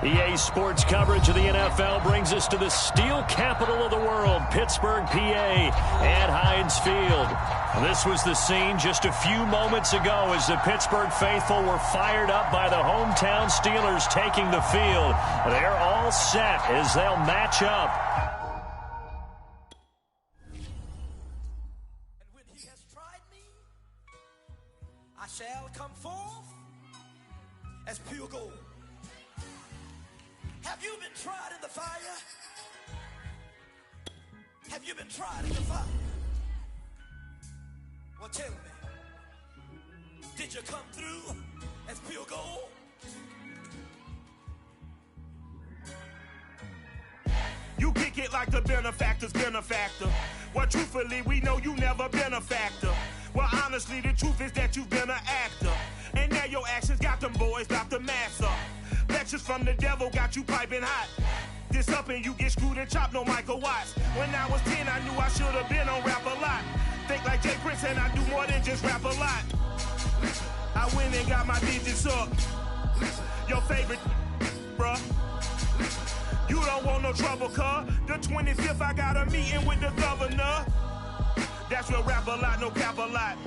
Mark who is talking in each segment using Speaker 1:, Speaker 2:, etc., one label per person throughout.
Speaker 1: EA Sports coverage of the NFL brings us to the steel capital of the world, Pittsburgh, PA, at Heinz Field. This was the scene just a few moments ago as the Pittsburgh faithful were fired up by the hometown Steelers taking the field. They're all set as they'll match up.
Speaker 2: And when he has tried me, I shall come forth as pure gold. Have you been tried in the fire? Have you been tried in the fire? Well, tell me, did you come through as pure gold?
Speaker 3: You kick it like the benefactor's benefactor. Well, truthfully, we know you never been a factor. Well, honestly, the truth is that you've been an actor. And now your actions got them boys about to mass up. Lectures from the devil got you piping hot. This up and you get screwed and chopped, no Michael Watts. When I was 10, I knew I should have been on Rap a Lot. Think like Jay Prince and I do more than just rap a lot. I went and got my digits up. Your favorite, bruh. You don't want no trouble, cuz. The 25th, I got a meeting with the governor. That's real rap a lot, no cap a lot.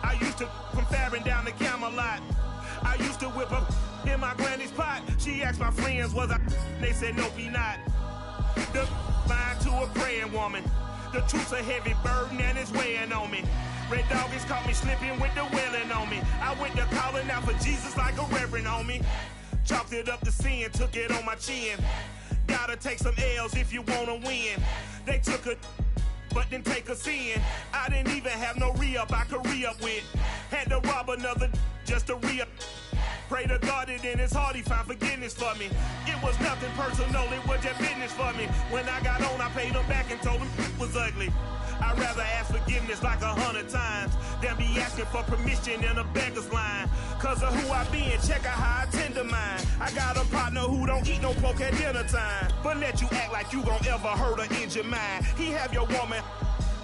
Speaker 3: I used to from Farron down to Camelot. I used to whip up in my granny's pot. She asked my friends, was I? They said, nope, he not. The line to a praying woman. The truth's a heavy burden and it's weighing on me. Red Dog has caught me slipping with the wailing on me. I went to calling out for Jesus like a reverend on me. Chalked it up to sin, took it on my chin. Gotta take some L's if you wanna win. They took a but didn't take a sin. I didn't even have no re-up I could re-up with. Had to rob another just to re-up. Pray to God that in his heart he found forgiveness for me. It was nothing personal, it was just business for me. When I got on, I paid him back and told him it was ugly. I'd rather ask forgiveness like 100 times than be asking for permission in a beggar's line. Cause of who I be and check out how I tend to mine. I got a partner who don't eat no pork at dinner time, but let you act like you gon' ever hurt or injure mine. He have your woman,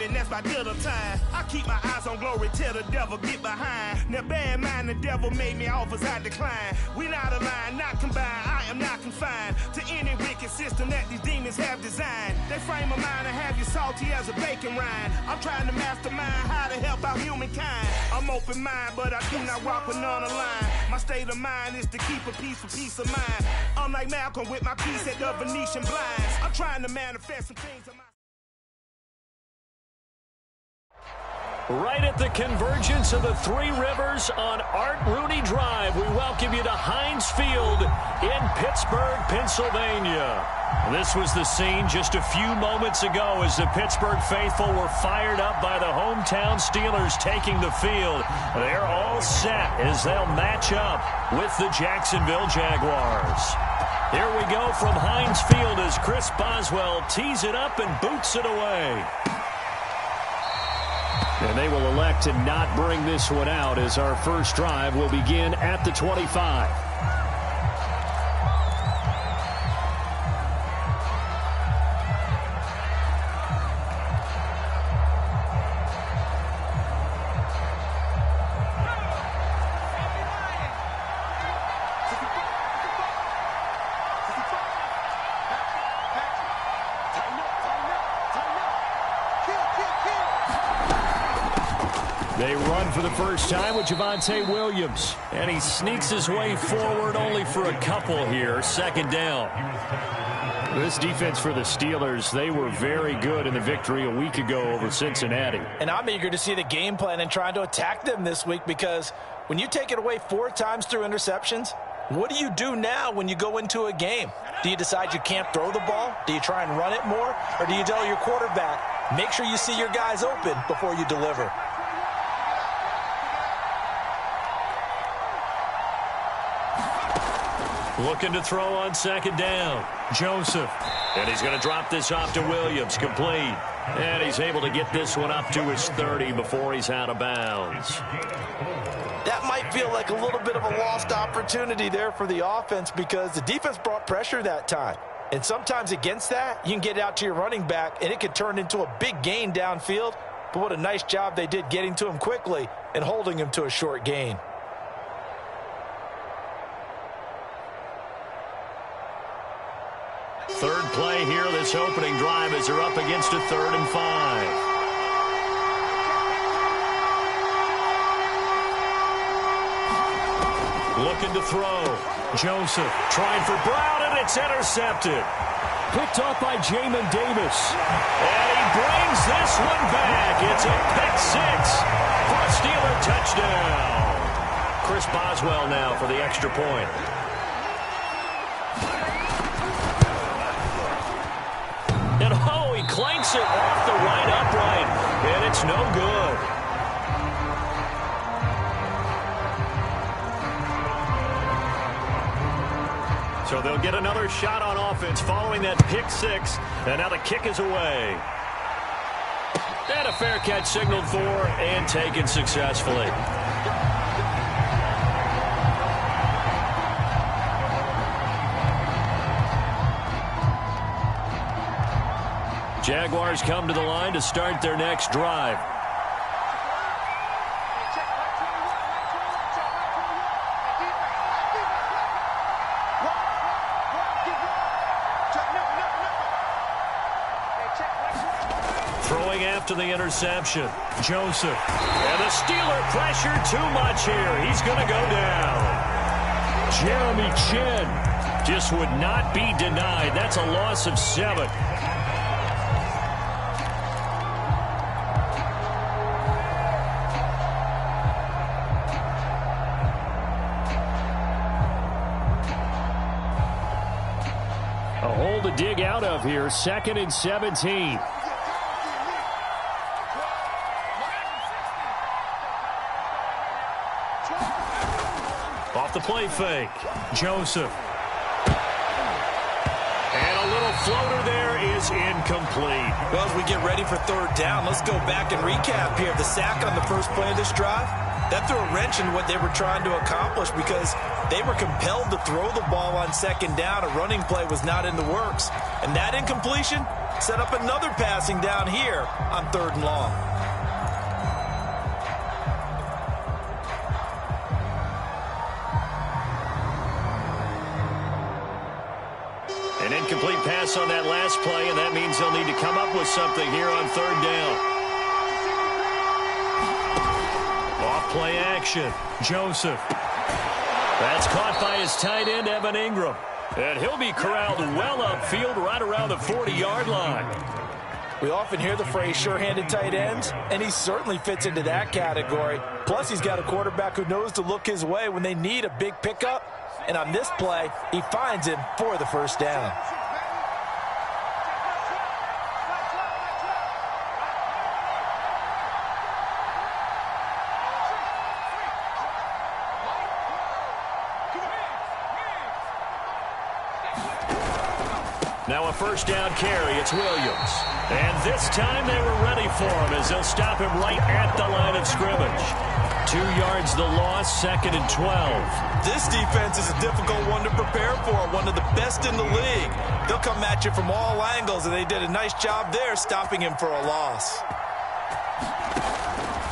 Speaker 3: and that's my dinner time. I keep my eyes on glory till the devil get behind. Now bear in mind the devil made me offers I decline. We not aligned, not combined, I am not confined to any wicked system that these demons have designed. They frame a mind and have you salty as a bacon rind. I'm trying to mastermind how to help out humankind. I'm open mind, but I do not walk with none aligned. My state of mind is to keep a peace for peace of mind. Unlike Malcolm with my piece at the Venetian blinds. I'm trying to manifest some things in my
Speaker 1: Right at the convergence of the Three Rivers on Art Rooney Drive, we welcome you to Heinz Field in Pittsburgh, Pennsylvania. This was the scene just a few moments ago as the Pittsburgh faithful were fired up by the hometown Steelers taking the field. They're all set as they'll match up with the Jacksonville Jaguars. Here we go from Heinz Field as Chris Boswell tees it up and boots it away. And they will elect to not bring this one out as our first drive will begin at the 25. They run for the first time with Javonte Williams. And he sneaks his way forward only for a couple here. Second down. This defense for the Steelers, they were very good in the victory a week ago over Cincinnati.
Speaker 4: And I'm eager to see the game plan and trying to attack them this week because when you take it away 4 times through interceptions, what do you do now when you go into a game? Do you decide you can't throw the ball? Do you try and run it more? Or do you tell your quarterback, make sure you see your guys open before you deliver?
Speaker 1: Looking to throw on second down. Joseph. And he's going to drop this off to Williams. Complete. And he's able to get this one up to his 30 before he's out of bounds.
Speaker 4: That might feel like a little bit of a lost opportunity there for the offense because the defense brought pressure that time. And sometimes against that, you can get out to your running back, and it could turn into a big gain downfield. But what a nice job they did getting to him quickly and holding him to a short gain.
Speaker 1: play here this opening drive as they're up against a 3rd and 5. Looking to throw. Joseph trying for Brown, and it's intercepted. Picked off by Jamin Davis. And he brings this one back. It's a pick 6 for a Steeler touchdown. Chris Boswell now for the extra point. And oh, he clanks it off the right upright, and it's no good. So they'll get another shot on offense following that pick 6, and now the kick is away. And a fair catch signaled for and taken successfully. Jaguars come to the line to start their next drive. Throwing after the interception. Joseph. And the Steeler pressure too much here. He's going to go down. Jeremy Chin just would not be denied. That's a loss of 7. A hole to dig out of here. 2nd and 17. Off the play fake. Joseph. And a little floater there is incomplete.
Speaker 4: Well, as we get ready for 3rd down, let's go back and recap here. The sack on the first play of this drive, that threw a wrench in what they were trying to accomplish because they were compelled to throw the ball on 2nd down. A running play was not in the works. And that incompletion set up another passing down here on 3rd and long.
Speaker 1: An incomplete pass on that last play, and that means they'll need to come up with something here on 3rd down. Off play action. Joseph. That's caught by his tight end, Evan Ingram. And he'll be corralled well upfield right around the 40-yard line.
Speaker 4: We often hear the phrase sure-handed tight ends, and he certainly fits into that category. Plus, he's got a quarterback who knows to look his way when they need a big pickup. And on this play, he finds him for the 1st down.
Speaker 1: Now a 1st down carry. It's Williams. And this time they were ready for him as they'll stop him right at the line of scrimmage. 2 yards the loss, 2nd and 12.
Speaker 4: This defense is a difficult one to prepare for, one of the best in the league. They'll come at you from all angles, and they did a nice job there stopping him for a loss.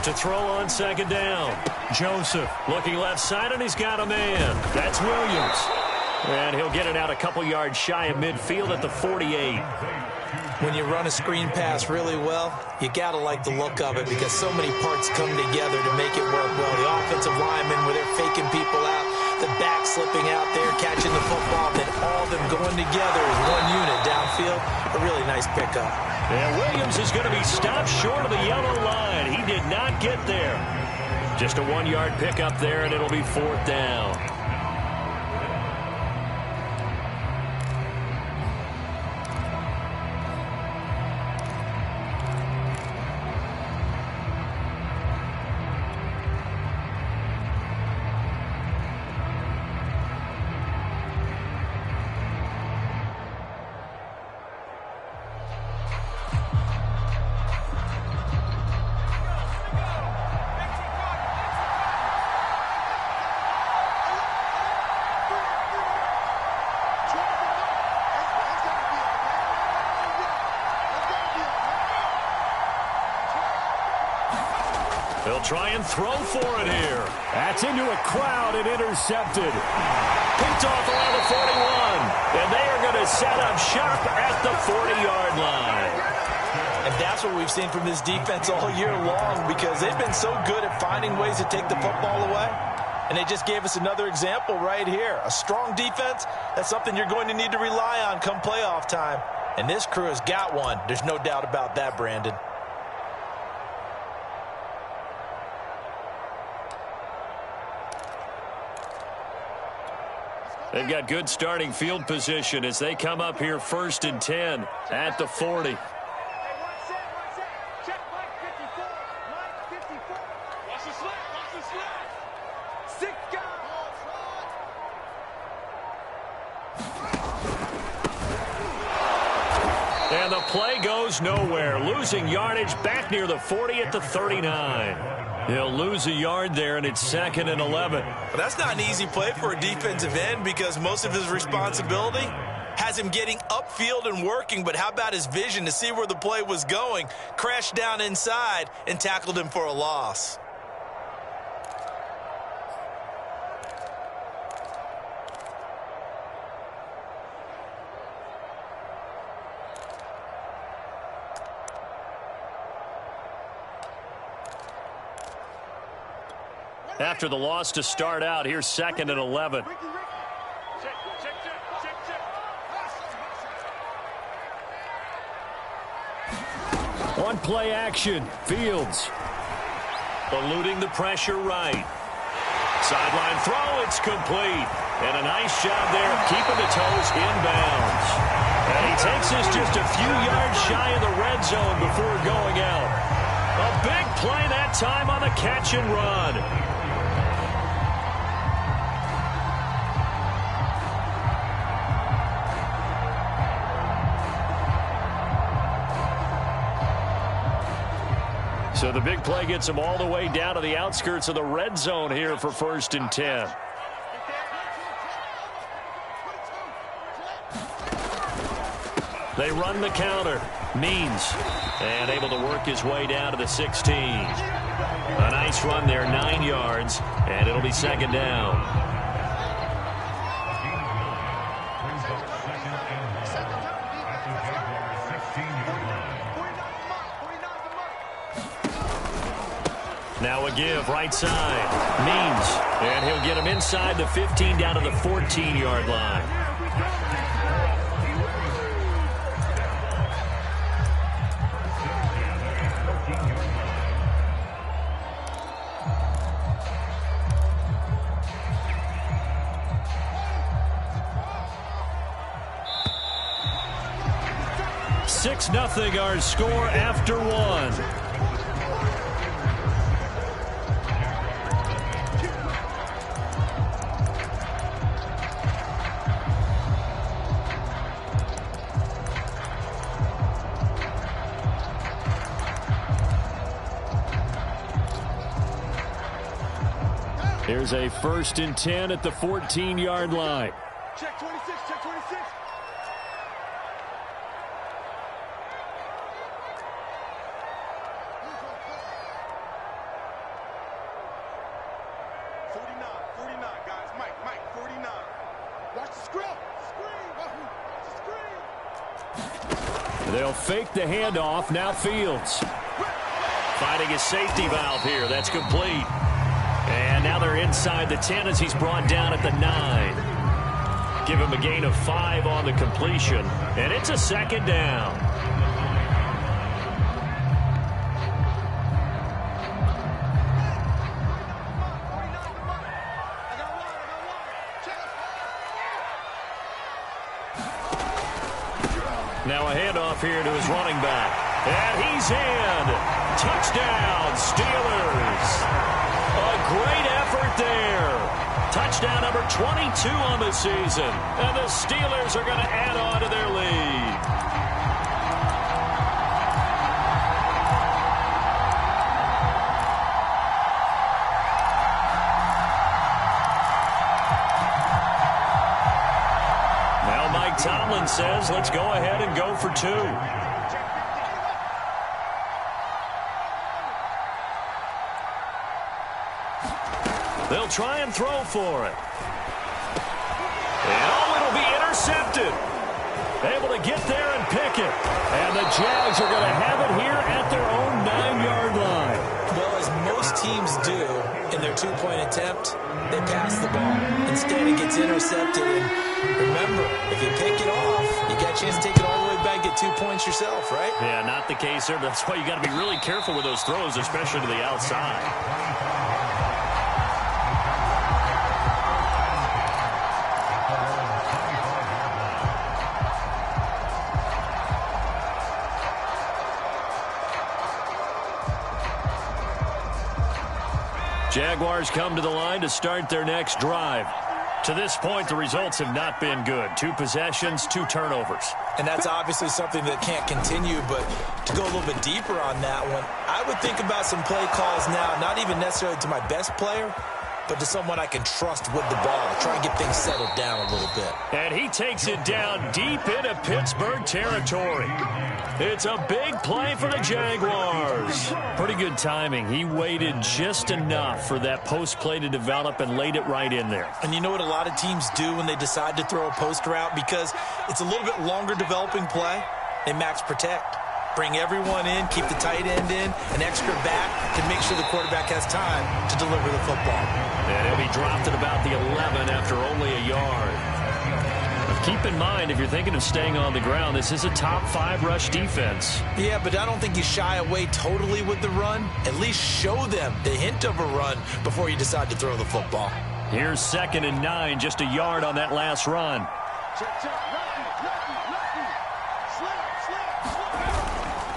Speaker 1: To throw on 2nd down. Joseph looking left side, and he's got a man. That's Williams. And he'll get it out a couple yards shy of midfield at the 48.
Speaker 4: When you run a screen pass really well, you got to like the look of it because so many parts come together to make it work well. The offensive linemen, where they're faking people out, the back slipping out there, catching the football, then all of them going together as one unit downfield. A really nice pickup.
Speaker 1: And Williams is going to be stopped short of the yellow line. He did not get there. Just a 1-yard pickup there, and it'll be 4th down. They'll try and throw for it here. At Gets into a crowd and intercepted. Picked off around the 41. And they are going to set up shop at the 40-yard line.
Speaker 4: And that's what we've seen from this defense all year long, because they've been so good at finding ways to take the football away. And they just gave us another example right here. A strong defense, that's something you're going to need to rely on come playoff time. And this crew has got one. There's no doubt about that, Brandon.
Speaker 1: They've got good starting field position as they come up here 1st and 10 at the 40. And the play goes nowhere. Losing yardage back near the 40 at the 39. He'll lose a yard there, and it's 2nd and 11.
Speaker 4: Well, that's not an easy play for a defensive end, because most of his responsibility has him getting upfield and working. But how about his vision to see where the play was going? Crashed down inside and tackled him for a loss.
Speaker 1: After the loss to start out, here's 2nd and 11. On play action, Fields. Eluding the pressure right. Sideline throw, it's complete. And a nice job there of keeping the toes inbounds. And he takes this just a few yards shy of the red zone before going out. A big play that time on the catch and run. So the big play gets him all the way down to the outskirts of the red zone here for 1st and 10. They run the counter. Means. And able to work his way down to the 16. A nice run there, 9 yards. And it'll be 2nd down. Now a give, right side. Means. And he'll get him inside the 15 down to the 14-yard line. Nothing our score after one. Here's a 1st and 10 at the 14-yard line.
Speaker 5: Check 26, check 26.
Speaker 1: They'll fake the handoff. Now Fields. Finding his safety valve here. That's complete. And now they're inside the 10 as he's brought down at the 9. Give him a gain of 5 on the completion. And it's a 2nd down. Now a handoff here to his running back. And he's in. Touchdown, Steelers. A great effort there. Touchdown number 22 on the season. And the Steelers are going to add on to their lead. Tomlin says, let's go ahead and go for 2. They'll try and throw for it. And it'll be intercepted. Able to get there and pick it. And the Jags are going to have it here at their own 9-yard line.
Speaker 4: Well, as most teams do in their two-point attempt, they pass the ball. Instead, it gets intercepted. And remember, if you pick it off, you got a chance to take it all the way back, get 2 points yourself, right?
Speaker 1: Yeah, not the case there. That's why you got to be really careful with those throws, especially to the outside. Jaguars come to the line to start their next drive. To this point, the results have not been good. 2 possessions, 2 turnovers.
Speaker 4: And that's obviously something that can't continue, but to go a little bit deeper on that one, I would think about some play calls now, not even necessarily to my best player, but to someone I can trust with the ball. Try and get things settled down a little bit.
Speaker 1: And he takes it down deep into Pittsburgh territory. It's a big play for the Jaguars. Pretty good timing. He waited just enough for that post play to develop and laid it right in there.
Speaker 4: And you know what a lot of teams do when they decide to throw a post route? Because it's a little bit longer developing play, they max protect. Bring everyone in, keep the tight end in, an extra back to make sure the quarterback has time to deliver the football.
Speaker 1: And he'll be dropped at about the 11 after only a yard. But keep in mind, if you're thinking of staying on the ground, this is a top 5 rush defense.
Speaker 4: Yeah, but I don't think you shy away totally with the run. At least show them the hint of a run before you decide to throw the football.
Speaker 1: Here's 2nd and 9, just a yard on that last run.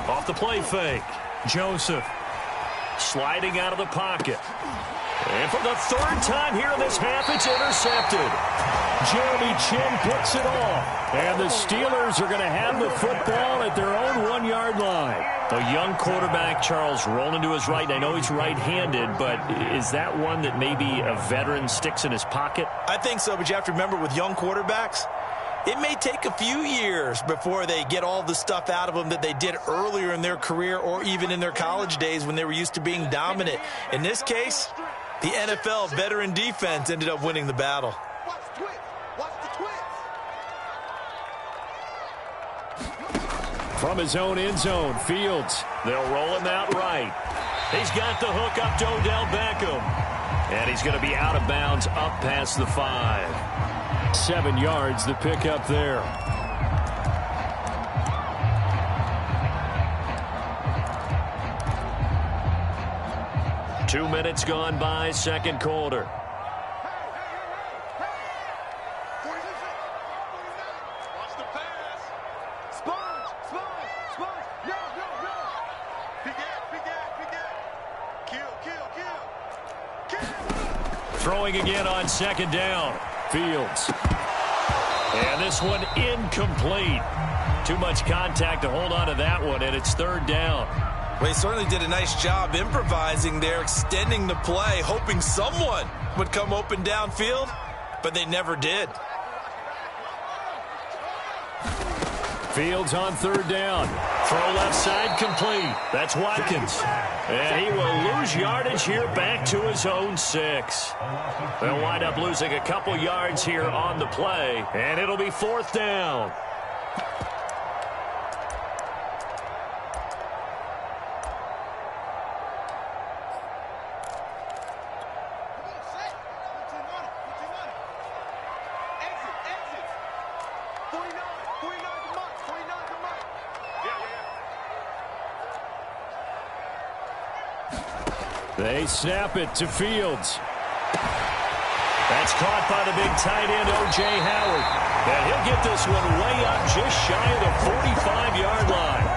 Speaker 1: Off the play fake. Joseph sliding out of the pocket. And for the 3rd time here in this half, it's intercepted. Jeremy Chin picks it off. And the Steelers are going to have the football at their own 1-yard line. A young quarterback, Charles, rolling to his right. I know he's right-handed, but is that one that maybe a veteran sticks in his pocket?
Speaker 4: I think so, but you have to remember with young quarterbacks, it may take a few years before they get all the stuff out of them that they did earlier in their career or even in their college days when they were used to being dominant. In this case, the NFL veteran defense ended up winning the battle.
Speaker 1: From his own end zone, Fields. They'll roll him out right. He's got the hook up to Odell Beckham. And he's going to be out of bounds up past the 5. 7 yards, the pickup there. Two minutes gone by, second quarter.
Speaker 5: Watch the pass. Sponge. No. Big gap. Kill.
Speaker 1: Throwing again on 2nd down. Fields. And this one incomplete. Too much contact to hold on to that one, and it's 3rd down.
Speaker 4: Well, he certainly did a nice job improvising there, extending the play, hoping someone would come open downfield, but they never did.
Speaker 1: Fields on 3rd down. Throw left side complete. That's Watkins. And he will lose yardage here back to his own 6. They'll wind up losing a couple yards here on the play, and it'll be 4th down. They snap it to Fields. That's caught by the big tight end, O.J. Howard. And he'll get this one way up just shy of the 45-yard line.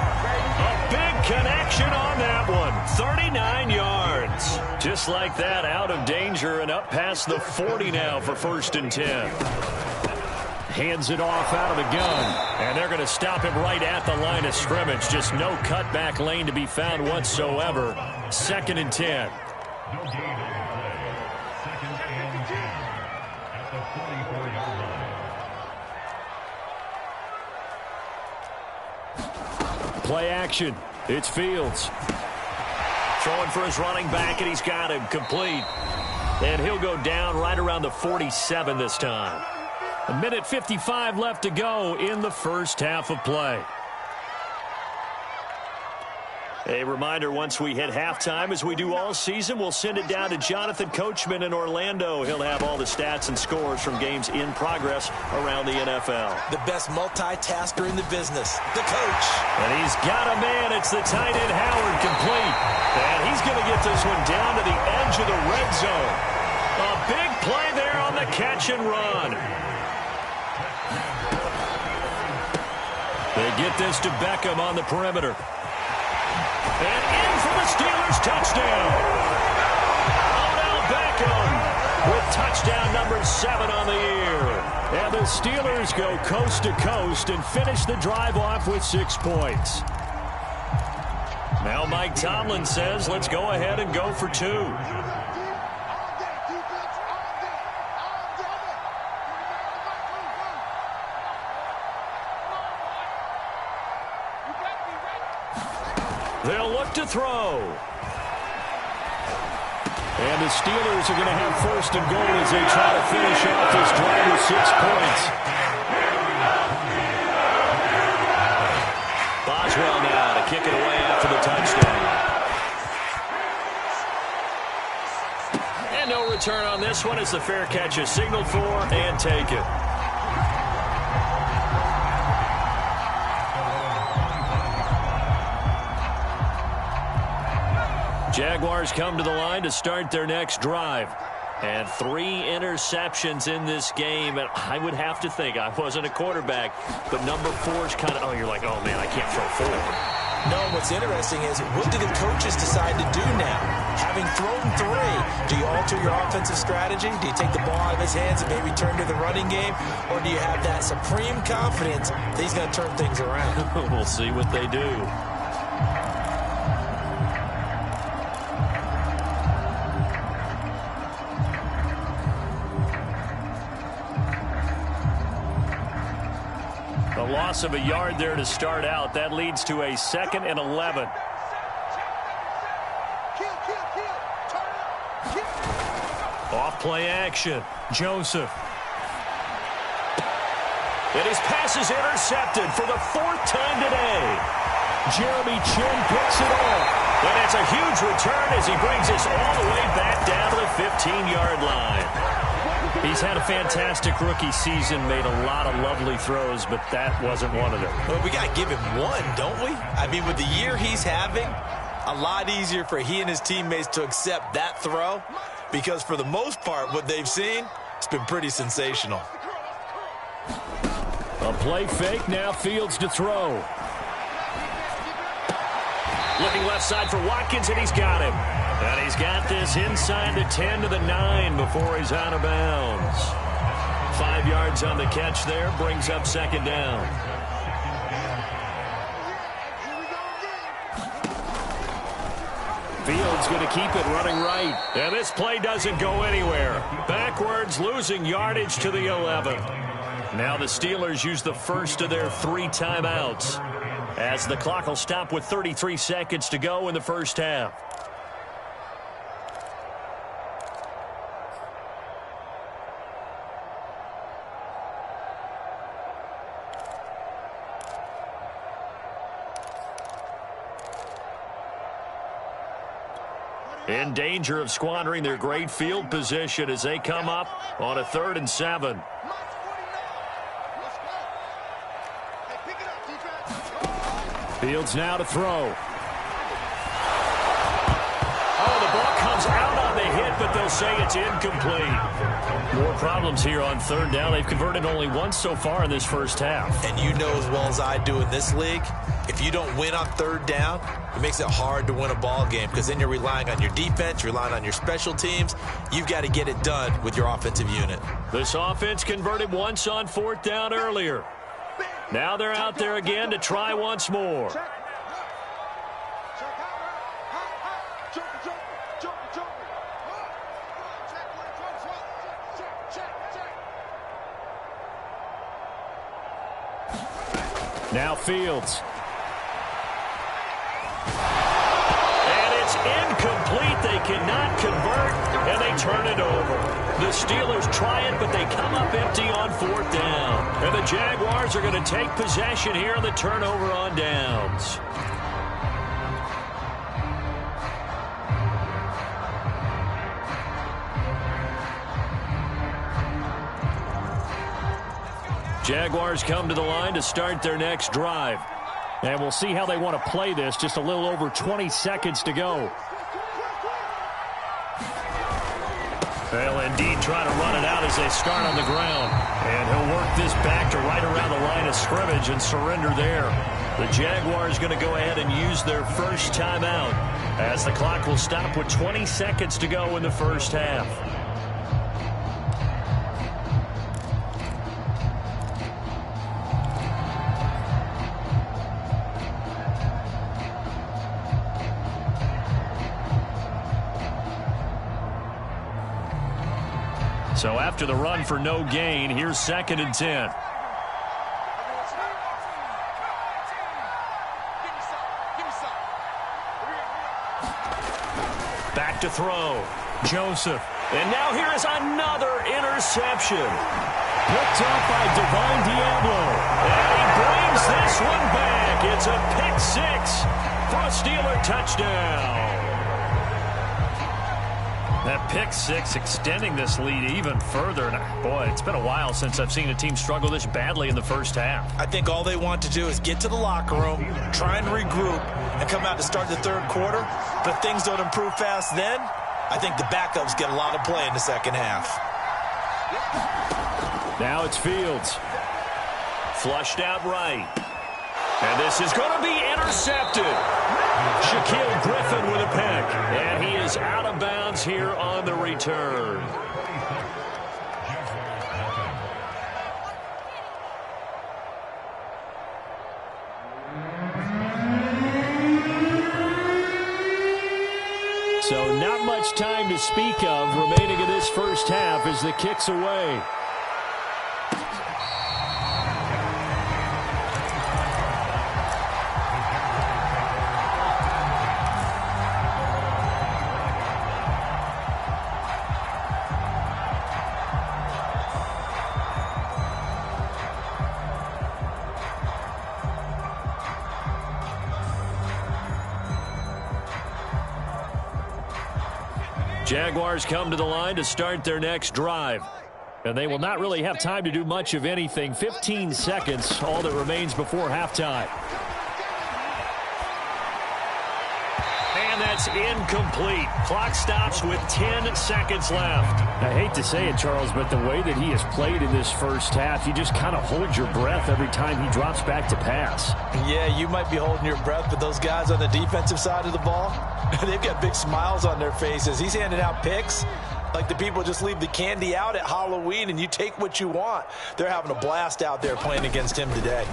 Speaker 1: A big connection on that one. 39 yards. Just like that, out of danger and up past the 40 now for 1st and 10. Hands it off out of the gun. And they're going to stop him right at the line of scrimmage. Just no cutback lane to be found whatsoever. 2nd and 10. Play action. It's Fields. Throwing for his running back, and he's got him complete. And he'll go down right around the 47 this time. 1:55 left to go in the first half of play. A reminder, once we hit halftime, as we do all season, we'll send it down to Jonathan Coachman in Orlando. He'll have all the stats and scores from games in progress around the NFL.
Speaker 4: The best multitasker in the business, the coach.
Speaker 1: And he's got a man. It's the tight end, Howard, complete. And he's going to get this one down to the edge of the red zone. A big play there on the catch and run. They get this to Beckham on the perimeter. And in for the Steelers, touchdown. Odell Beckham with touchdown number 7 on the year. And the Steelers go coast to coast and finish the drive off with 6 points. Now Mike Tomlin says, let's go ahead and go for 2. They'll look to throw. And the Steelers are going to have first and goal as they try to finish off this drive with 6 points. Boswell now to kick it away after the touchdown. And no return on this one as the fair catch is signaled for and taken. Jaguars come to the line to start their next drive. And 3 interceptions in this game. And I would have to think, I wasn't a quarterback, but number 4 is kind of, oh, you're like, oh, man, I can't throw 4.
Speaker 4: No, what's interesting is, what do the coaches decide to do now? Having thrown 3, do you alter your offensive strategy? Do you take the ball out of his hands and maybe turn to the running game? Or do you have that supreme confidence that he's going to turn things around?
Speaker 1: We'll see what they do. A loss of a yard there to start out. That leads to a 2nd and 11. Off play action. Joseph. And his pass is intercepted for the 4th time today. Jeremy Chin picks it off. And it's a huge return as he brings us all the way back down to the 15-yard line. He's had a fantastic rookie season, made a lot of lovely throws, but that wasn't one of them.
Speaker 4: Well, we got to give him one, don't we? I mean, with the year he's having, a lot easier for he and his teammates to accept that throw, because for the most part, what they've seen, it's been pretty sensational.
Speaker 1: A play fake, now Fields to throw. Looking left side for Watkins, and he's got him. And he's got this inside the 10 to the 9 before he's out of bounds. 5 yards on the catch there, brings up 2nd down. Fields going to keep it running right. And this play doesn't go anywhere. Backwards, losing yardage to the 11. Now the Steelers use the first of their 3 timeouts, as the clock will stop with 33 seconds to go in the first half. In danger of squandering their great field position as they come up on a 3rd and 7. Fields now to throw. Oh, the ball comes out on the hit, but they'll say it's incomplete. More problems here on 3rd down. They've converted only once so far in this first half.
Speaker 4: And you know as well as I do in this league, if you don't win on 3rd down, it makes it hard to win a ball game, because then you're relying on your defense, you're relying on your special teams. You've got to get it done with your offensive unit.
Speaker 1: This offense converted once on 4th down earlier. Now they're out there again to try once more. Now Fields. And it's incomplete. They cannot convert, and they turn it over. The Steelers try it, but they come up empty on 4th down. And the Jaguars are going to take possession here on the turnover on downs. Jaguars come to the line to start their next drive. And we'll see how they want to play this. Just a little over 20 seconds to go. They'll indeed try to run it out as they start on the ground. And he'll work this back to right around the line of scrimmage and surrender there. The Jaguars going to go ahead and use their first timeout as the clock will stop with 20 seconds to go in the first half. So after the run for no gain, here's 2nd and 10. Back to throw. Joseph. And now here is another interception. Picked up by Divine Diablo. And he brings this one back. It's a pick 6 for a Steeler touchdown. That pick 6 extending this lead even further. And boy, it's been a while since I've seen a team struggle this badly in the first half.
Speaker 4: I think all they want to do is get to the locker room, try and regroup, and come out to start the third quarter. But if things don't improve fast then, I think the backups get a lot of play in the second half.
Speaker 1: Now it's Fields. Flushed out right. And this is going to be intercepted. Shaquille Griffin with a pick. And he is out of bounds here on the return. So not much time to speak of remaining in this first half as the kick's away. Jaguars come to the line to start their next drive. And they will not really have time to do much of anything. 15 seconds, all that remains before halftime. And that's incomplete. Clock stops with 10 seconds left. I hate to say it, Charles, but the way that he has played in this first half, you just kind of hold your breath every time he drops back to pass.
Speaker 4: Yeah, you might be holding your breath, but those guys on the defensive side of the ball, they've got big smiles on their faces. He's handing out picks like the people just leave the candy out at Halloween and you take what you want. They're having a blast out there playing against him today.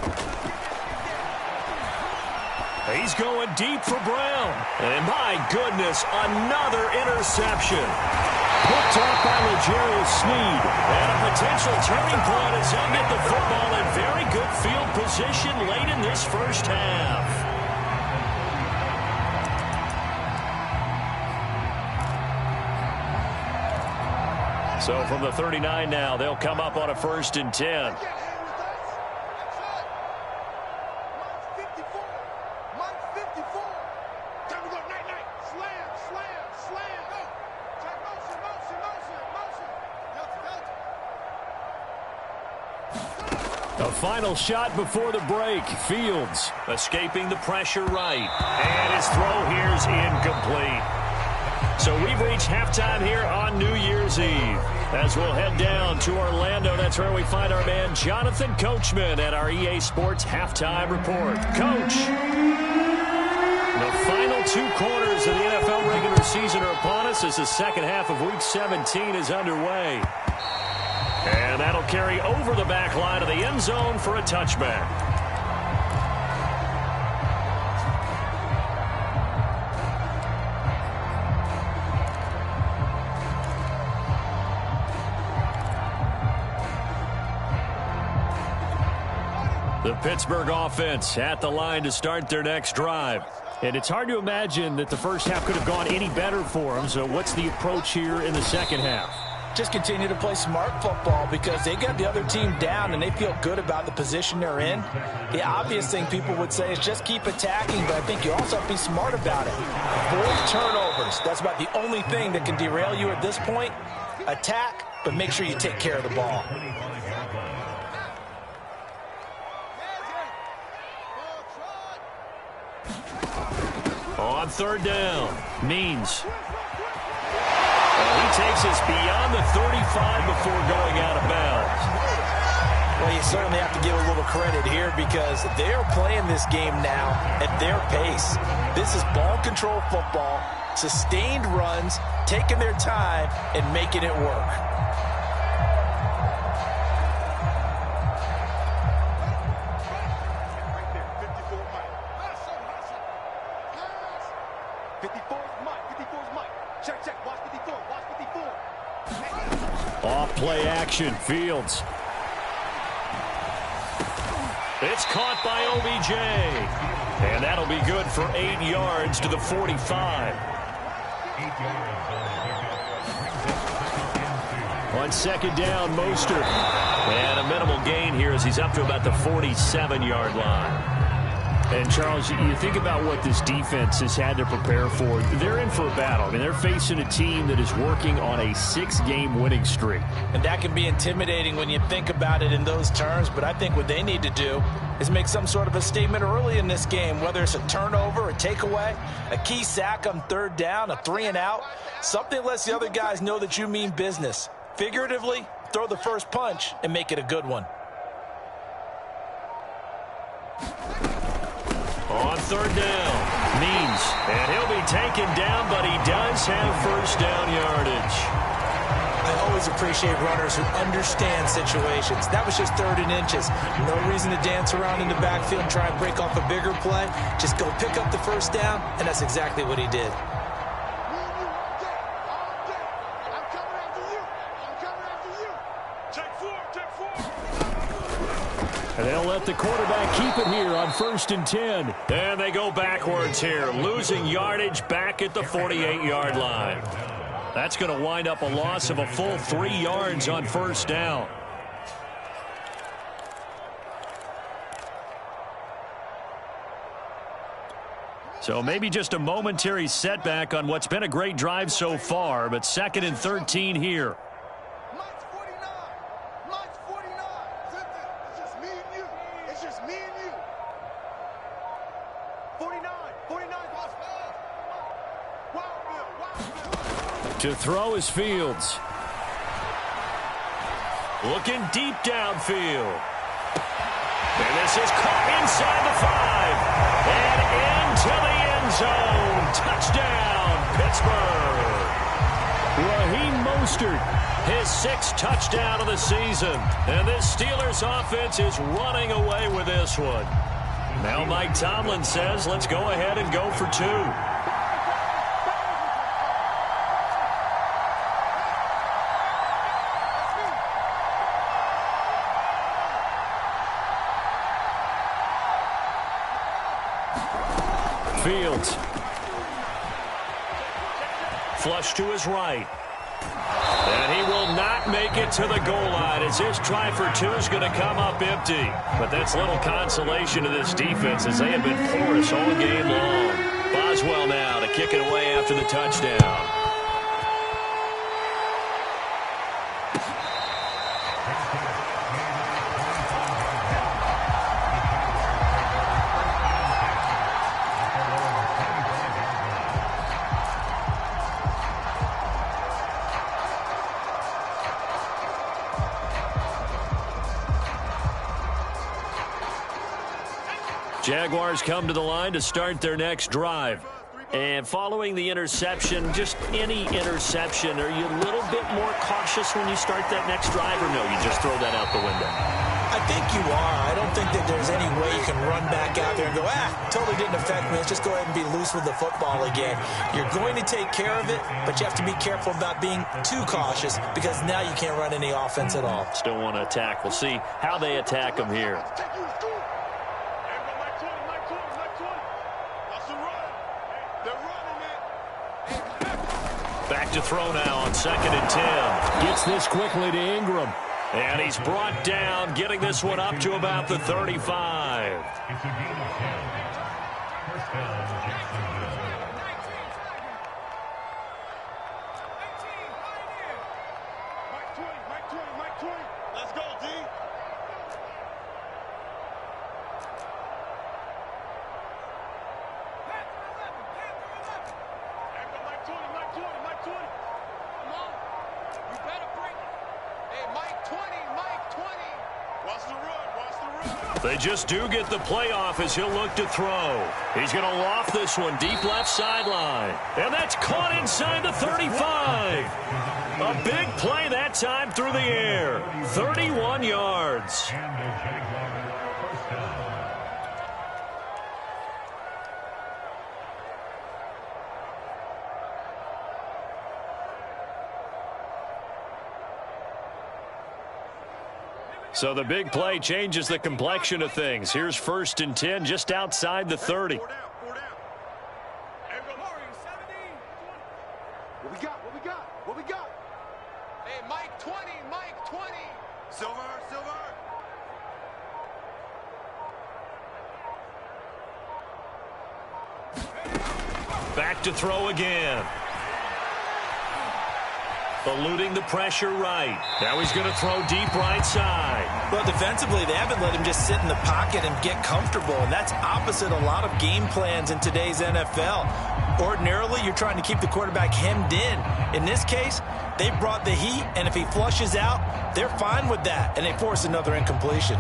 Speaker 1: He's going deep for Brown. And my goodness, another interception. Picked up by L'Jarius Sneed. And a potential turning point as he'll get the football in very good field position late in this first half. So from the 39 now, they'll come up on a 1st and 10. A final shot before the break. Fields escaping the pressure right. And his throw here's incomplete. So we've reached halftime here on New Year's Eve. As we'll head down to Orlando, that's where we find our man Jonathan Coachman at our EA Sports Halftime Report. Coach, the final 2 quarters of the NFL regular season are upon us as the second half of Week 17 is underway. And that'll carry over the back line of the end zone for a touchback. The Pittsburgh offense at the line to start their next drive. And it's hard to imagine that the first half could have gone any better for them. So what's the approach here in the second half?
Speaker 4: Just continue to play smart football because they got the other team down and they feel good about the position they're in. The obvious thing people would say is just keep attacking, but I think you also have to be smart about it. 4 turnovers. That's about the only thing that can derail you at this point. Attack, but make sure you take care of the ball.
Speaker 1: On third down, Means. He takes us beyond the 35 before going out of bounds.
Speaker 4: Well, you certainly have to give a little credit here because they're playing this game now at their pace. This is ball control football, sustained runs, taking their time, and making it work.
Speaker 1: Off play action, Fields. It's caught by OBJ. And that'll be good for 8 yards to the 45. On second down, Mostert. And a minimal gain here as he's up to about the 47-yard line. And, Charles, you think about what this defense has had to prepare for. They're in for a battle. I mean, they're facing a team that is working on a 6-game winning streak.
Speaker 4: And that can be intimidating when you think about it in those terms, but I think what they need to do is make some sort of a statement early in this game, whether it's a turnover, a takeaway, a key sack on third down, a 3-and-out, something that lets the other guys know that you mean business. Figuratively, throw the first punch and make it a good one.
Speaker 1: On third down, Means. And he'll be taken down, but he does have first down yardage.
Speaker 4: I always appreciate runners who understand situations. That was just 3rd and inches. No reason to dance around in the backfield and try and break off a bigger play. Just go pick up the first down, and that's exactly what he did.
Speaker 1: And they'll let the quarterback keep it here on 1st and 10. And they go backwards here, losing yardage back at the 48-yard line. That's going to wind up a loss of a full 3 yards on first down. So maybe just a momentary setback on what's been a great drive so far, but 2nd and 13 here. To throw is Fields. Looking deep downfield. And this is caught inside the 5. And into the end zone. Touchdown, Pittsburgh. Raheem Mostert, his 6th touchdown of the season. And this Steelers offense is running away with this one. Now Mike Tomlin says, let's go ahead and go for 2. Fields. Flush to his right. And he will not make it to the goal line as his try for 2 is going to come up empty. But that's little consolation to this defense as they have been porous all game long. Boswell now to kick it away after the touchdown. Jaguars come to the line to start their next drive. And following the interception, just any interception, are you a little bit more cautious when you start that next drive, or no, you just throw that out the window?
Speaker 4: I think you are. I don't think that there's any way you can run back out there and go, totally didn't affect me. Let's just go ahead and be loose with the football again. You're going to take care of it, but you have to be careful about being too cautious because now you can't run any offense at all.
Speaker 1: Still want to attack. We'll see how they attack them here. back to throw now on 2nd and 10. Gets this quickly to Ingram. And he's brought down, getting this one up to about the 35.
Speaker 6: It's a gain of 10. First down, Jacksonville.
Speaker 5: Mike 20. Let's go, D. Mike 20. Come on. You better bring it. Hey, Mike 20. Watch the run.
Speaker 1: They just do get the playoff as he'll look to throw. He's going to loft this one deep left sideline. And that's caught inside the 35. A big play that time through the air. 31 yards.
Speaker 6: And the Jaguars first down.
Speaker 1: So the big play changes the complexion of things. Here's 1st and 10 just outside the 30.
Speaker 5: 4 down. What we got? Hey, Mike 20. Silver.
Speaker 1: Back to throw again. Eluding the pressure right. Now he's going to throw deep right side.
Speaker 4: Well, defensively, they haven't let him just sit in the pocket and get comfortable, and that's opposite a lot of game plans in today's NFL. Ordinarily, you're trying to keep the quarterback hemmed in. In this case, they brought the heat, and if he flushes out, they're fine with that, and they force another incompletion.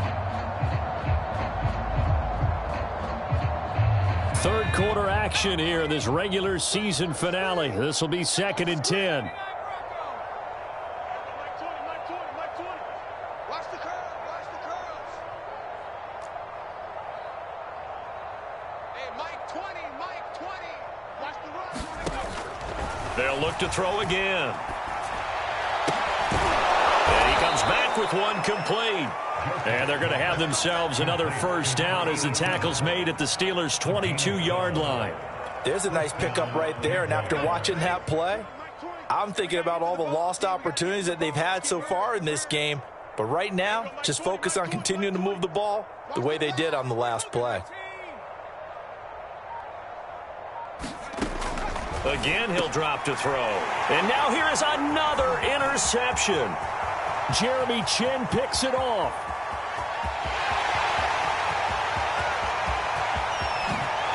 Speaker 1: Third quarter action here in this regular season finale. This will be 2nd and 10. They'll look to throw again. And he comes back with one complete. And they're going to have themselves another first down as the tackle's made at the Steelers' 22-yard line.
Speaker 4: There's a nice pickup right there, and after watching that play, I'm thinking about all the lost opportunities that they've had so far in this game. But right now, just focus on continuing to move the ball the way they did on the last play.
Speaker 1: Again, he'll drop to throw. And now here is another interception. Jeremy Chin picks it off.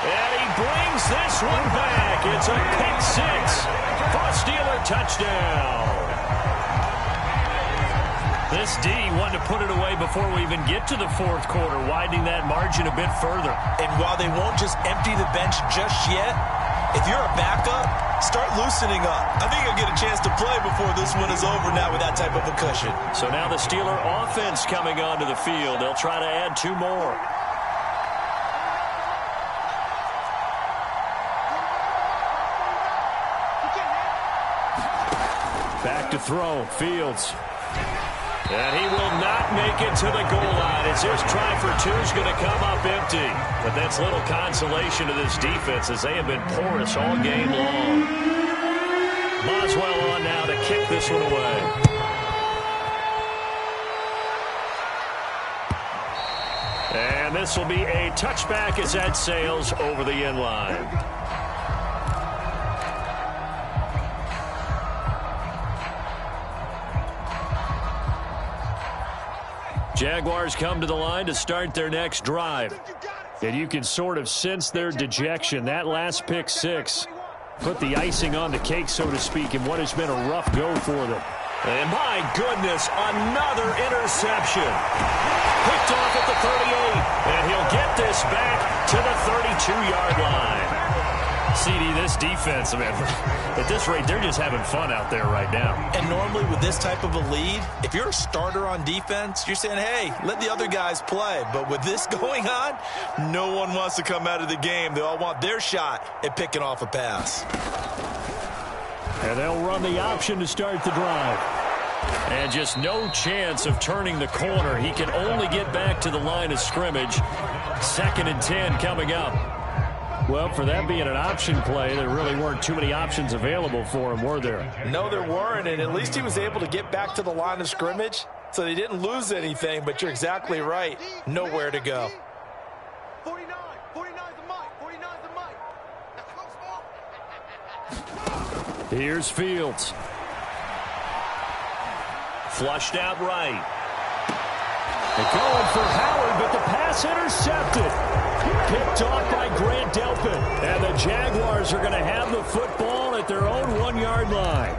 Speaker 1: And he brings this one back. It's a pick six for a Steeler touchdown. This D wanted to put it away before we even get to the fourth quarter, widening that margin a bit further.
Speaker 4: And while they won't just empty the bench just yet, if you're a backup, start loosening up. I think you'll get a chance to play before this one is over now with that type of a cushion.
Speaker 1: So now the Steeler offense coming onto the field. They'll try to add 2 more. Back to throw, Fields. And he will not make it to the goal line as his try for 2 is going to come up empty. But that's little consolation to this defense as they have been porous all game long. Boswell on now to kick this one away. And this will be a touchback as that sails over the end line. Jaguars come to the line to start their next drive. And you can sort of sense their dejection. That last pick six put the icing on the cake, so to speak, in what has been a rough go for them. And my goodness, another interception. Picked off at the 38, and he'll get this back to the 32-yard line. CD, this defense, man, at this rate, they're just having fun out there right now.
Speaker 4: And normally with this type of a lead, if you're a starter on defense, you're saying, hey, let the other guys play. But with this going on, no one wants to come out of the game. They all want their shot at picking off a pass.
Speaker 1: And they'll run the option to start the drive. And just no chance of turning the corner. He can only get back to the line of scrimmage. 2nd and 10 coming up. Well, for that being an option play, there really weren't too many options available for him, were there?
Speaker 4: No, there weren't, and at least he was able to get back to the line of scrimmage, so they didn't lose anything, but you're exactly right. Nowhere to go.
Speaker 5: 49 the mic. 49 the mic.
Speaker 1: Here's Fields. Flushed out right. They're going for Howard, but the pass intercepted. Picked off by Grant Delpit. And the Jaguars are going to have the football at their own 1-yard line.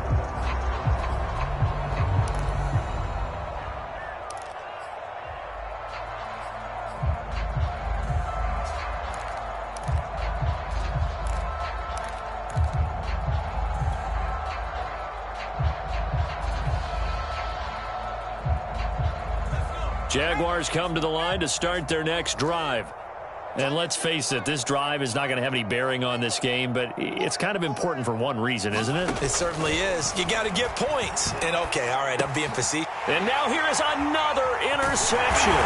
Speaker 1: Jaguars come to the line to start their next drive. And let's face it, this drive is not going to have any bearing on this game, but it's kind of important for one reason, isn't it?
Speaker 4: It certainly is. You got to get points. And, okay, all right, I'm being facetious.
Speaker 1: And now here is another interception.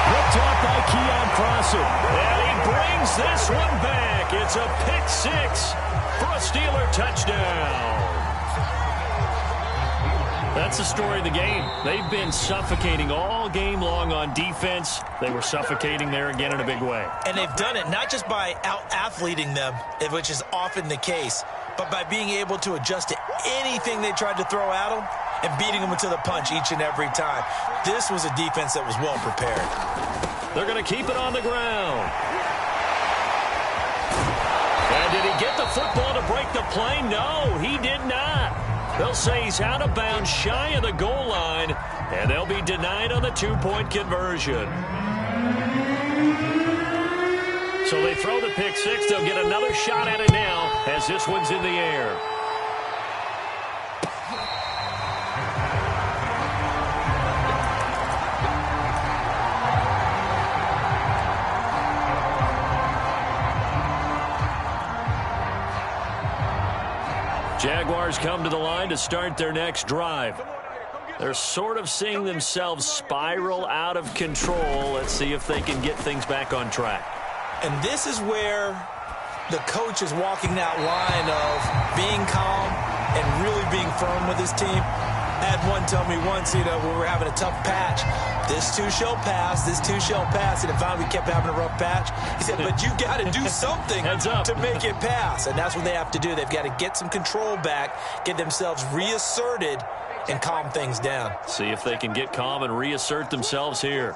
Speaker 1: Picked off by Keon Crossett. And he brings this one back. It's a pick six for a Steeler touchdown. That's the story of the game. They've been suffocating all game long on defense. They were suffocating there again in a big way.
Speaker 4: And they've done it not just by out-athleting them, which is often the case, but by being able to adjust to anything they tried to throw at them and beating them to the punch each and every time. This was a defense that was well prepared.
Speaker 1: They're going to keep it on the ground. And did he get the football to break the play? No, he did not. They'll say he's out of bounds shy of the goal line, and they'll be denied on the two-point conversion. So they throw the pick six. They'll get another shot at it now as this one's in the air. Jaguars come to the line to start their next drive. They're sort of seeing themselves spiral out of control. Let's see if they can get things back on track.
Speaker 4: And this is where the coach is walking that line of being calm and really being firm with his team. I had one tell me once, when we were having a tough patch, this too shall pass, this too shall pass. And if finally we kept having a rough patch, he said, but you got to do something to make it pass. And that's what they have to do. They've got to get some control back, get themselves reasserted, and calm things down.
Speaker 1: See if they can get calm and reassert themselves here.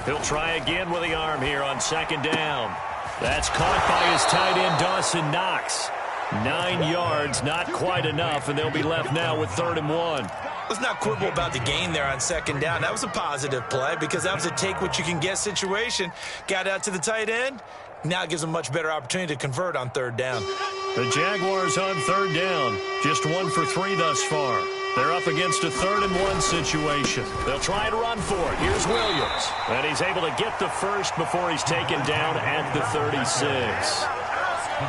Speaker 1: He'll try again with the arm here on second down. That's caught by his tight end, Dawson Knox. 9 yards, not quite enough, and they'll be left now with 3rd and 1.
Speaker 4: Let's not quibble about the gain there on second down. That was a positive play because that was a take-what-you-can-get situation. Got out to the tight end. Now it gives them a much better opportunity to convert on 3rd down.
Speaker 1: The Jaguars on 3rd down. Just 1 for 3 thus far. They're up against a 3rd and 1 situation. They'll try to run for it. Here's Williams. And he's able to get the first before he's taken down at the 36.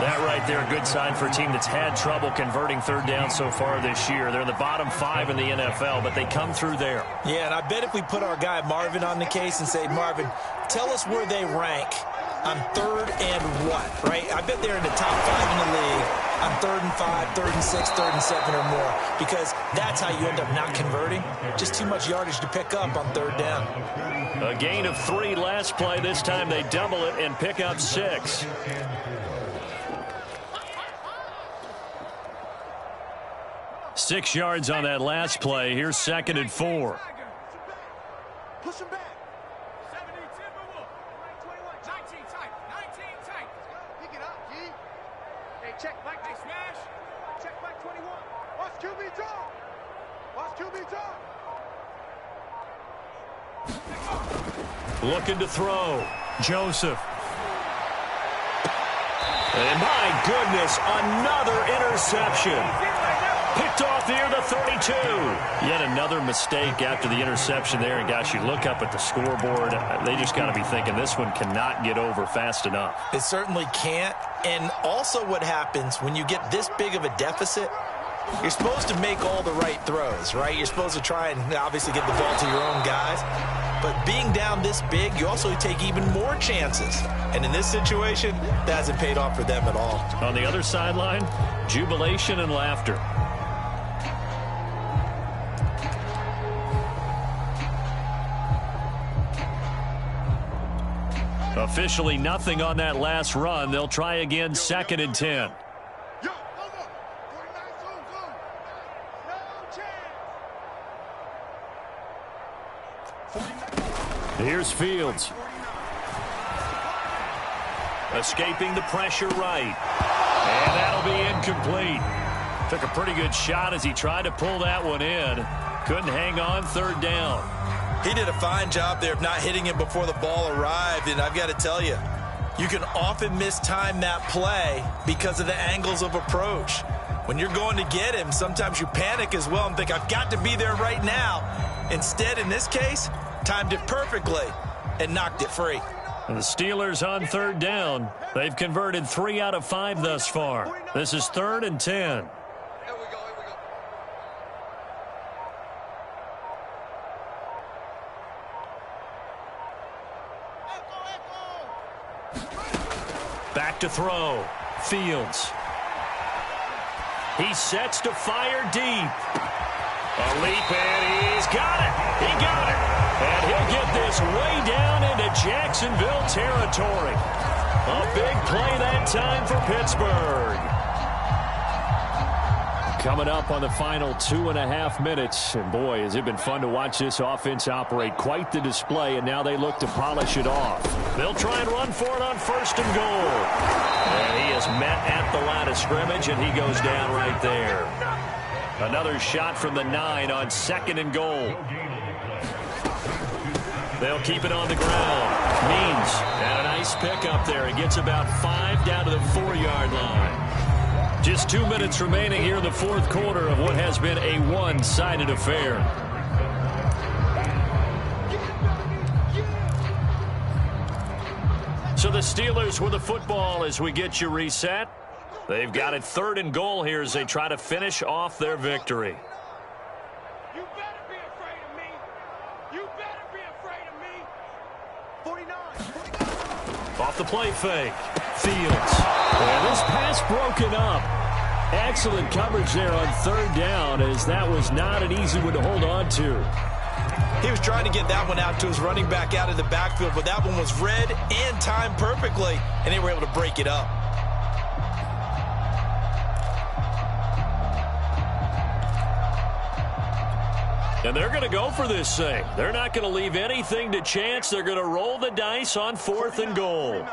Speaker 1: That right there, a good sign for a team that's had trouble converting 3rd down so far this year. They're in the bottom 5 in the NFL, but they come through there.
Speaker 4: Yeah, and I bet if we put our guy Marvin on the case and say, Marvin, tell us where they rank on 3rd and what, right? I bet they're in the top 5 in the league on 3rd and 5, 3rd and 6, 3rd and 7 or more, because that's how you end up not converting. Just too much yardage to pick up on 3rd down.
Speaker 1: A gain of 3 last play. This time they double it and pick up 6. Six yards on that last play. Here's 2nd and 4.
Speaker 5: Push him back. 70, 21, 19 tight. 19 tight. Pick it up, G. Hey, check Mike. They smash. Check Mike 21. Watch QB talk. Watch QB talk.
Speaker 1: Looking to throw. Joseph. And my goodness, another interception. Picked off near the 32. Yet another mistake after the interception there. And, gosh, you look up at the scoreboard. They just got to be thinking this one cannot get over fast enough.
Speaker 4: It certainly can't. And also what happens when you get this big of a deficit, You're supposed to make all the right throws, right? You're supposed to try and obviously get the ball to your own guys. But being down this big, you also take even more chances. And in this situation, that hasn't paid off for them at all.
Speaker 1: On the other sideline, jubilation and laughter. Officially nothing on that last run. They'll try again, 2nd and 10. Here's Fields. Escaping the pressure right. And that'll be incomplete. Took a pretty good shot as he tried to pull that one in. Couldn't hang on, 3rd down.
Speaker 4: He did a fine job there of not hitting him before the ball arrived. And I've got to tell you, you can often mistime that play because of the angles of approach. When you're going to get him, sometimes you panic as well and think, I've got to be there right now. Instead, in this case, timed it perfectly and knocked it free.
Speaker 1: And the Steelers on 3rd down. They've converted 3 out of 5 thus far. This is 3rd and 10. Back to throw. Fields. He sets to fire deep. A leap, and he's got it. He got it. And he'll get this way down into Jacksonville territory. A big play that time for Pittsburgh. Coming up on the final 2.5 minutes. And boy, has it been fun to watch this offense operate. Quite the display, and now they look to polish it off. They'll try and run for it on 1st and goal. And he is met at the line of scrimmage, and he goes down right there. Another shot from the 9 on 2nd and goal. They'll keep it on the ground. Means, and a nice pick up there. He gets about 5 down to the 4-yard line. Just 2 minutes remaining here in the 4th quarter of what has been a one-sided affair. So the Steelers with the football as we get you reset. They've got it 3rd and goal here as they try to finish off their victory.
Speaker 5: You better be afraid of me. You better be afraid of me. 49.
Speaker 1: Off the play fake. Fields. And this pass broken up. Excellent coverage there on 3rd down, as that was not an easy one to hold on to.
Speaker 4: He was trying to get that one out to his running back out of the backfield, but that one was read and timed perfectly, and they were able to break it up.
Speaker 1: And they're going to go for this thing. They're not going to leave anything to chance. They're going to roll the dice on 4th and goal.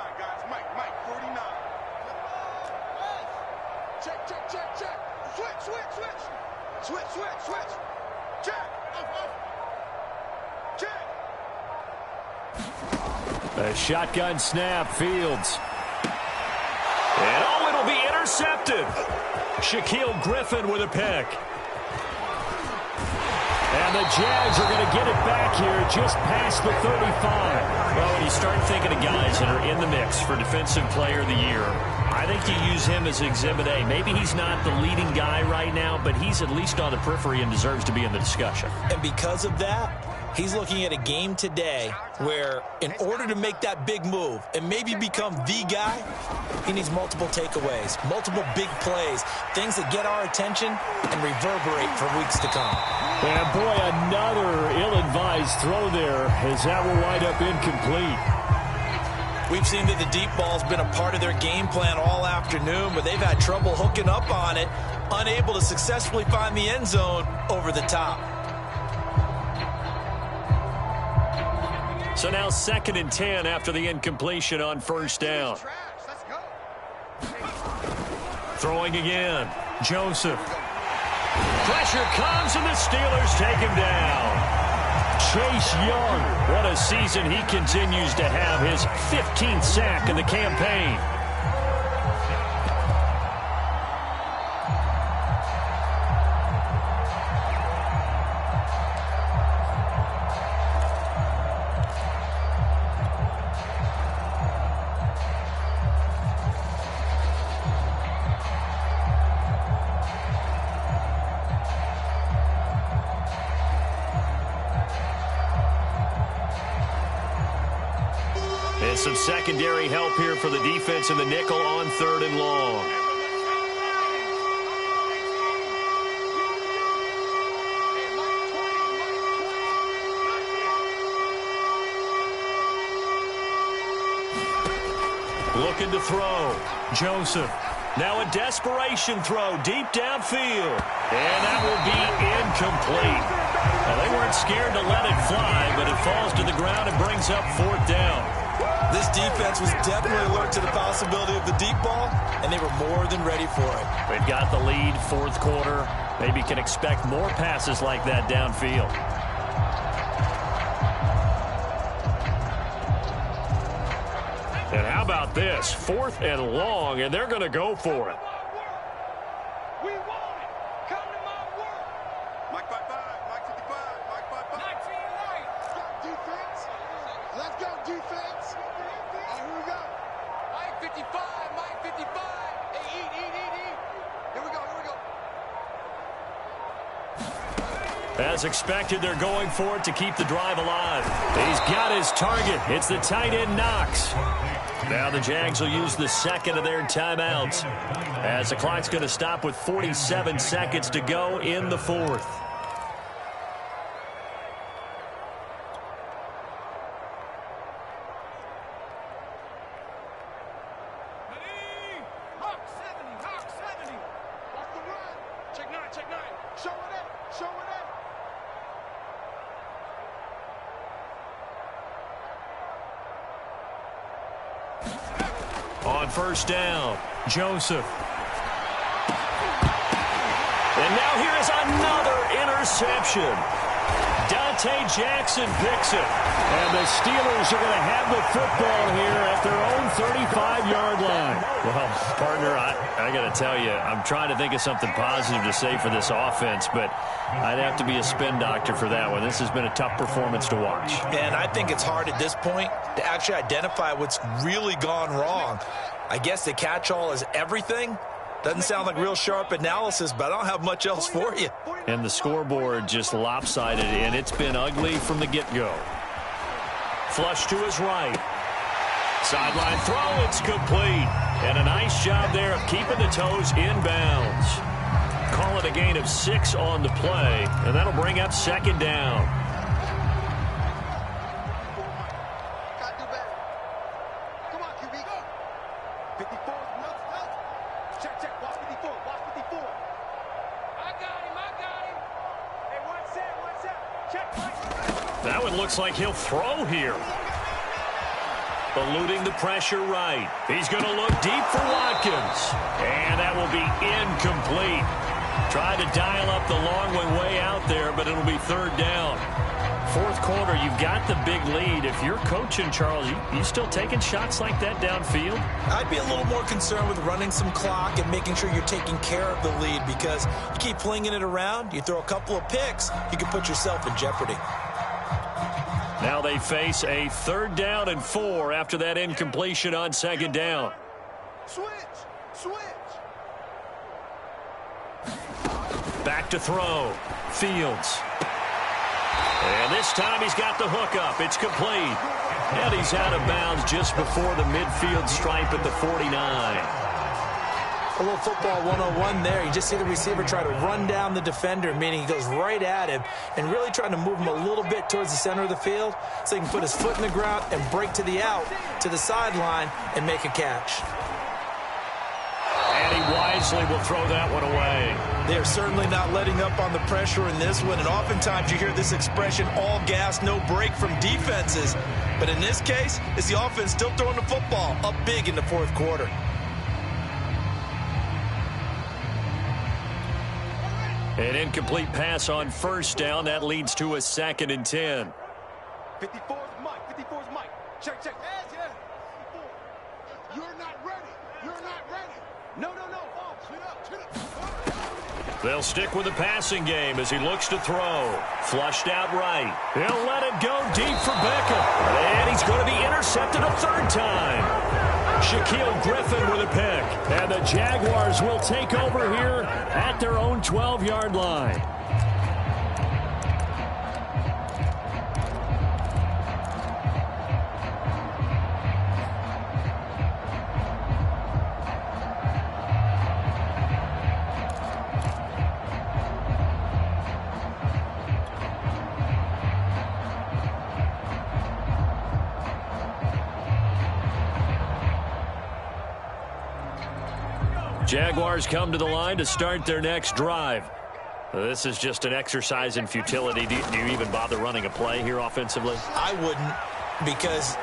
Speaker 1: A shotgun snap, Fields. And oh, it'll be intercepted. Shaquille Griffin with a pick. And the Jags are going to get it back here just past the 35. Well, when you start thinking of guys that are in the mix for Defensive Player of the Year, I think you use him as Exhibit A. Maybe he's not the leading guy right now, but he's at least on the periphery and deserves to be in the discussion.
Speaker 4: And because of that, he's looking at a game today where in order to make that big move and maybe become the guy, he needs multiple takeaways, multiple big plays, things that get our attention and reverberate for weeks to come.
Speaker 1: And boy, another ill-advised throw there, as that will wind up incomplete.
Speaker 4: We've seen that the deep ball's been a part of their game plan all afternoon, but they've had trouble hooking up on it, unable to successfully find the end zone over the top.
Speaker 1: So now 2nd and 10 after the incompletion on 1st down. Throwing again. Joseph. Pressure comes, and the Steelers take him down. Chase Young, what a season he continues to have. His 15th sack in the campaign. And some secondary help here for the defense in the nickel on 3rd and long. Looking to throw. Joseph. Now a desperation throw deep downfield. And that will be incomplete. Now, they weren't scared to let it fly, but it falls to the ground and brings up 4th down.
Speaker 4: This defense was definitely alert to the possibility of the deep ball, and they were more than ready for it.
Speaker 1: They've got the lead, 4th quarter. Maybe can expect more passes like that downfield. And how about this? 4th and long, and they're going to go for it.
Speaker 5: We want it. Come to my work.
Speaker 3: Mike 55, Mike 55, Mike 55.
Speaker 5: 19 right.
Speaker 7: Defense. Let's go, defense. All right, here we go.
Speaker 5: Mike 55, Mike 55. Hey, eat. Here we go.
Speaker 1: As expected, they're going for it to keep the drive alive. He's got his target. It's the tight end, Knox. Now the Jags will use the second of their timeouts, as the clock's going to stop with 47 seconds to go in the 4th.
Speaker 5: Hawk 70.
Speaker 7: Watch the run.
Speaker 5: Check 9.
Speaker 7: Show it up.
Speaker 1: On 1st down, Joseph. And now here is another interception. Dante Jackson picks it. And the Steelers are going to have the football here at their own 35-yard line. Well, partner, I got to tell you, I'm trying to think of something positive to say for this offense, but I'd have to be a spin doctor for that one. This has been a tough performance to watch.
Speaker 4: And I think it's hard at this point to actually identify what's really gone wrong. I guess the catch-all is everything. Doesn't sound like real sharp analysis, but I don't have much else for you.
Speaker 1: And the scoreboard just lopsided, and it's been ugly from the get-go. Flush to his right. Sideline throw, it's complete. And a nice job there of keeping the toes inbounds. Call it a gain of 6 on the play, and that'll bring up 2nd down.
Speaker 7: Gotta do better. Come on, QB. 54. Check. Watch 54.
Speaker 5: I got him. Hey, one set. Check, Mike.
Speaker 1: That one looks like he'll throw here. Eluding the pressure right. He's going to look deep for Watkins. And that will be incomplete. Tried to dial up the long way out there, but it'll be 3rd down. 4th quarter, you've got the big lead. If you're coaching, Charles, you still taking shots like that downfield?
Speaker 4: I'd be a little more concerned with running some clock and making sure you're taking care of the lead, because you keep flinging it around, you throw a couple of picks, you can put yourself in jeopardy.
Speaker 1: Now they face a 3rd down and 4 after that incompletion on 2nd down.
Speaker 7: Switch.
Speaker 1: Back to throw. Fields. And this time he's got the hook up. It's complete. And he's out of bounds just before the midfield stripe at the 49.
Speaker 4: A little football 101 there. You just see the receiver try to run down the defender, meaning he goes right at him and really trying to move him a little bit towards the center of the field so he can put his foot in the ground and break to the out, to the sideline, and make a catch.
Speaker 1: And he wisely will throw that one away.
Speaker 4: They're certainly not letting up on the pressure in this one, and oftentimes you hear this expression, all gas, no break from defenses. But in this case, it's the offense still throwing the football up big in the 4th quarter.
Speaker 1: An incomplete pass on 1st down. That leads to a 2nd and 10.
Speaker 7: 54's Mike. Check. Yeah. You're not ready. No. Oh, clean up.
Speaker 1: They'll stick with the passing game as he looks to throw. Flushed out right. He'll let it go deep for Beckham. And he's going to be intercepted a 3rd time. Shaquille Griffin with a pick. And the Jaguars will take over here at their own 12-yard line. Jaguars come to the line to start their next drive. This is just an exercise in futility. Do you even bother running a play here offensively?
Speaker 4: I wouldn't, because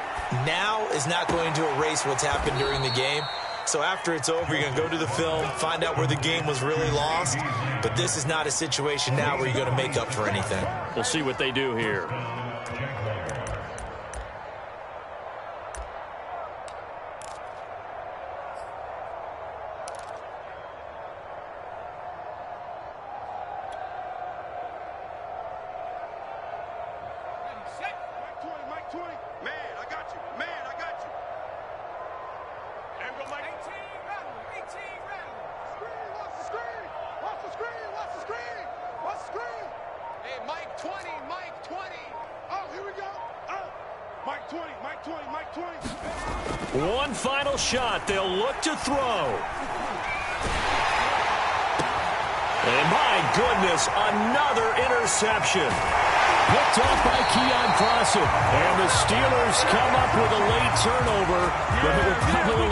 Speaker 4: now is not going to erase what's happened during the game. So after it's over, you're going to go to the film, find out where the game was really lost. But this is not a situation now where you're going to make up for anything.
Speaker 1: We'll see what they do here. One final shot. They'll look to throw. And my goodness, another interception. Picked off by Keon Fawcett. And the Steelers come up with a late turnover, but it would probably